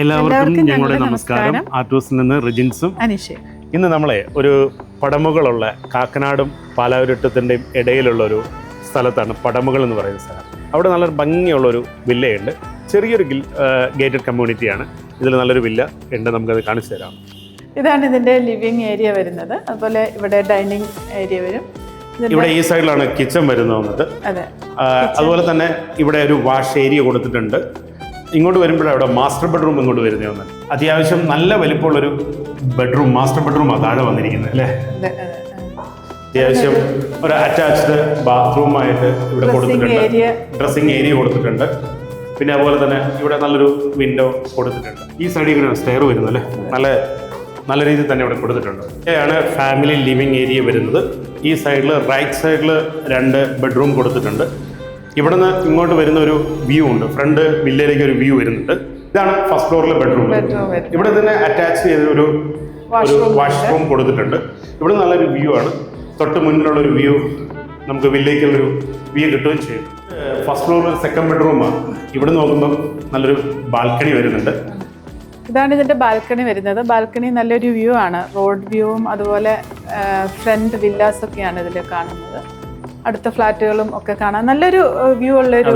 എല്ലാവർക്കും ഞങ്ങളുടെ നമസ്കാരം. ആർട്ടൂസിൽ നിന്ന് റിജിൻസും അനീഷയും. ഇന്ന് നമ്മളെ ഒരു പടമുകളുള്ള കാക്കനാടും പാലാരിവട്ടത്തിൻ്റെയും ഇടയിലുള്ള ഒരു സ്ഥലത്താണ് പടമുകൾ എന്ന് പറയുന്ന സ്ഥലം. അവിടെ നല്ലൊരു ഭംഗിയുള്ളൊരു വില്ലയുണ്ട്. ചെറിയൊരു ഗേറ്റഡ് കമ്മ്യൂണിറ്റിയാണ്. ഇതിൽ നല്ലൊരു വില്ല ഉണ്ട്, നമുക്കത് കാണിച്ചു തരാം. ഇതാണ് ഇതിൻ്റെ ലിവിങ് ഏരിയ വരുന്നത്. അതുപോലെ ഇവിടെ ഡൈനിങ് ഏരിയ വരും. ഇവിടെ ഈ സൈഡിലാണ് കിച്ചൺ വരുന്നത് വന്നിട്ട്. അതെ, അതുപോലെ തന്നെ ഇവിടെ ഒരു വാഷ് ഏരിയ കൊടുത്തിട്ടുണ്ട്. ഇങ്ങോട്ട് വരുമ്പോഴാണ് അവിടെ മാസ്റ്റർ ബെഡ്റൂം ഇങ്ങോട്ട് വരുന്നത് വന്നത്. അത്യാവശ്യം നല്ല വലിപ്പമുള്ളൊരു ബെഡ്റൂം, മാസ്റ്റർ ബെഡ്റൂമാണ് താഴെ വന്നിരിക്കുന്നത് അല്ലേ. അത്യാവശ്യം ഒരു അറ്റാച്ച്ഡ് ബാത്റൂമായിട്ട് ഇവിടെ കൊടുത്തിട്ടുണ്ട്. ഡ്രസ്സിങ് ഏരിയ കൊടുത്തിട്ടുണ്ട്. പിന്നെ അതുപോലെ തന്നെ ഇവിടെ നല്ലൊരു വിൻഡോ കൊടുത്തിട്ടുണ്ട്. ഈ സൈഡിൽ കൂടെ സ്റ്റെയർ വരുന്നത് അല്ലേ, നല്ല രീതിയിൽ തന്നെ ഇവിടെ കൊടുത്തിട്ടുണ്ട്. ഇവിടെയാണ് ഫാമിലി ലിവിങ് ഏരിയ വരുന്നത്. ഈ സൈഡിൽ റൈറ്റ് സൈഡിൽ 2 ബെഡ്റൂം കൊടുത്തിട്ടുണ്ട്. ഇവിടെ നിന്ന് ഇങ്ങോട്ട് വരുന്ന ഒരു വ്യൂ ഉണ്ട്. ഫ്രണ്ട് വില്ലയിലേക്ക് ഒരു വ്യൂ വരുന്നുണ്ട്. ഇതാണ് ഫസ്റ്റ് ഫ്ലോറിലെ ബെഡ്റൂം. ഇവിടെ തന്നെ അറ്റാച്ച് ചെയ്ത ഒരു വാഷ്റൂം കൊടുത്തിട്ടുണ്ട്. ഇവിടെ നല്ലൊരു വ്യൂ ആണ്. തൊട്ട് മുന്നിലുള്ള ഒരു വ്യൂ നമുക്ക് വില്ലേക്കുള്ളൊരു വ്യൂ കിട്ടുകയും ചെയ്യും. ഫസ്റ്റ് ഫ്ലോറിൽ സെക്കൻഡ് ബെഡ്റൂമാണ്. ഇവിടെ നോക്കുമ്പോൾ നല്ലൊരു ബാൽക്കണി വരുന്നുണ്ട്. ഇതാണ് ഇതിൻ്റെ ബാൽക്കണി വരുന്നത്. ബാൽക്കണി നല്ലൊരു വ്യൂ ആണ്. റോഡ് വ്യൂവും അതുപോലെ ഫ്രണ്ട് വില്ലാസ് ഒക്കെയാണ് ഇതിൽ കാണുന്നത്. അടുത്ത ഫ്ലാറ്റുകളും ഒക്കെ കാണാൻ നല്ലൊരു വ്യൂ ഉള്ളൊരു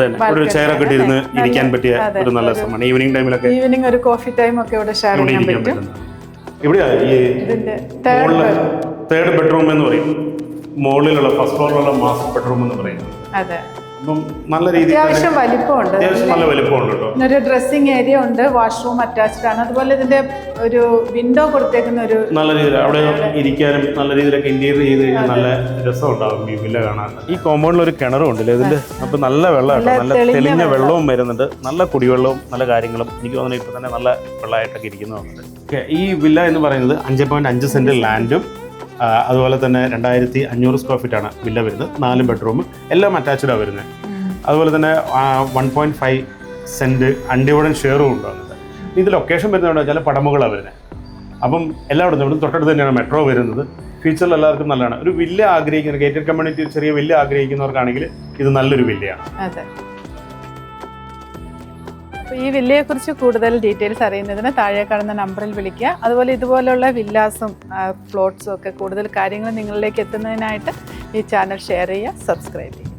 ചെയറൊക്കെ ഇരുന്ന് ഇരിക്കാൻ പറ്റിയ ഒരു നല്ല സമയമാണ്. ഈവനിങ് ടൈമിലൊക്കെ, ഈവനിങ് ഒരു കോഫി ടൈം ഒക്കെ ഇവിടെ ഷെയർ ചെയ്യാൻ പറ്റും. ഇവിടെ തേർഡ് ബെഡ്റൂം എന്ന് പറയും. മുകളിലുള്ള ഫസ്റ്റ് ഫ്ലോറിലുള്ള മാസ്റ്റർ ബെഡ്റൂം എന്ന് പറയുന്നത്. അതെ, നല്ല രീതിയിൽ അത്യാവശ്യം വലിപ്പമുണ്ട്. നല്ല വലിപ്പമുണ്ട് കേട്ടോ. ഒരു ഡ്രസ്സിംഗ് ഏരിയ ഉണ്ട്. വാഷ്റൂം അറ്റാച്ച്ഡ് ആണ്. അതുപോലെ ഇതിന്റെ ഒരു വിൻഡോ കൊടുത്തേക്കുന്ന ഒരു നല്ല രീതിയിൽ അവിടെ ഇരിക്കാനും നല്ല രീതിയിലൊക്കെ ഇന്റീരിയർ ചെയ്ത് കഴിഞ്ഞാൽ നല്ല രസം ഉണ്ടാവും ഈ വില്ല കാണാൻ. ഈ കോമ്പൗണ്ടിൽ ഒരു കിണറും ഉണ്ടല്ലേ ഇതില്. അപ്പൊ നല്ല വെള്ളം, നല്ല തെളിഞ്ഞ വെള്ളവും വരുന്നുണ്ട്. നല്ല കുടിവെള്ളവും നല്ല കാര്യങ്ങളും എനിക്ക് തോന്നുന്നു ഇപ്പൊ തന്നെ നല്ല വെള്ളമായിട്ടൊക്കെ ഇരിക്കുന്നുണ്ട്. ഈ വില്ല എന്ന് പറയുന്നത് 5.5 സെന്റ് ലാൻഡും അതുപോലെ തന്നെ 2500 സ്ക്വയർ ഫീറ്റ് ആണ് വില്ല വരുന്നത്. 4 ബെഡ്റൂം എല്ലാം അറ്റാച്ച്ഡാണ് വരുന്നത്. അതുപോലെ തന്നെ 1.5 സെന്റ് അൺഡിവൈഡഡ് ഷെയറും ഉണ്ട് വന്നത്. ഇത് ലൊക്കേഷൻ വരുന്നത് ചില പടമുകളാണ് വരുന്നത്. അപ്പം എല്ലായിടത്തും ഇവിടെ തൊട്ടടുത്ത് തന്നെയാണ് മെട്രോ വരുന്നത്. ഫ്യൂച്ചറിൽ എല്ലാവർക്കും നല്ലതാണ്. ഒരു വില്ല ആഗ്രഹിക്കുന്ന ഗേറ്റഡ് കമ്മ്യൂണിറ്റി ചെറിയ വില്ല ആഗ്രഹിക്കുന്നവർക്കാണെങ്കിൽ ഇത് നല്ലൊരു വില്ലയാണ്. അതെ. അപ്പോൾ ഈ വില്ലയെക്കുറിച്ച് കൂടുതൽ ഡീറ്റെയിൽസ് അറിയുന്നതിന് താഴെ കാണുന്ന നമ്പറിൽ വിളിക്കുക. അതുപോലെ ഇതുപോലുള്ള വില്ലാസും പ്ലോട്ട്സും ഒക്കെ കൂടുതൽ കാര്യങ്ങൾ നിങ്ങളിലേക്ക് എത്തുന്നതിനായിട്ട് ഈ ചാനൽ ഷെയർ ചെയ്യുക, സബ്സ്ക്രൈബ് ചെയ്യുക.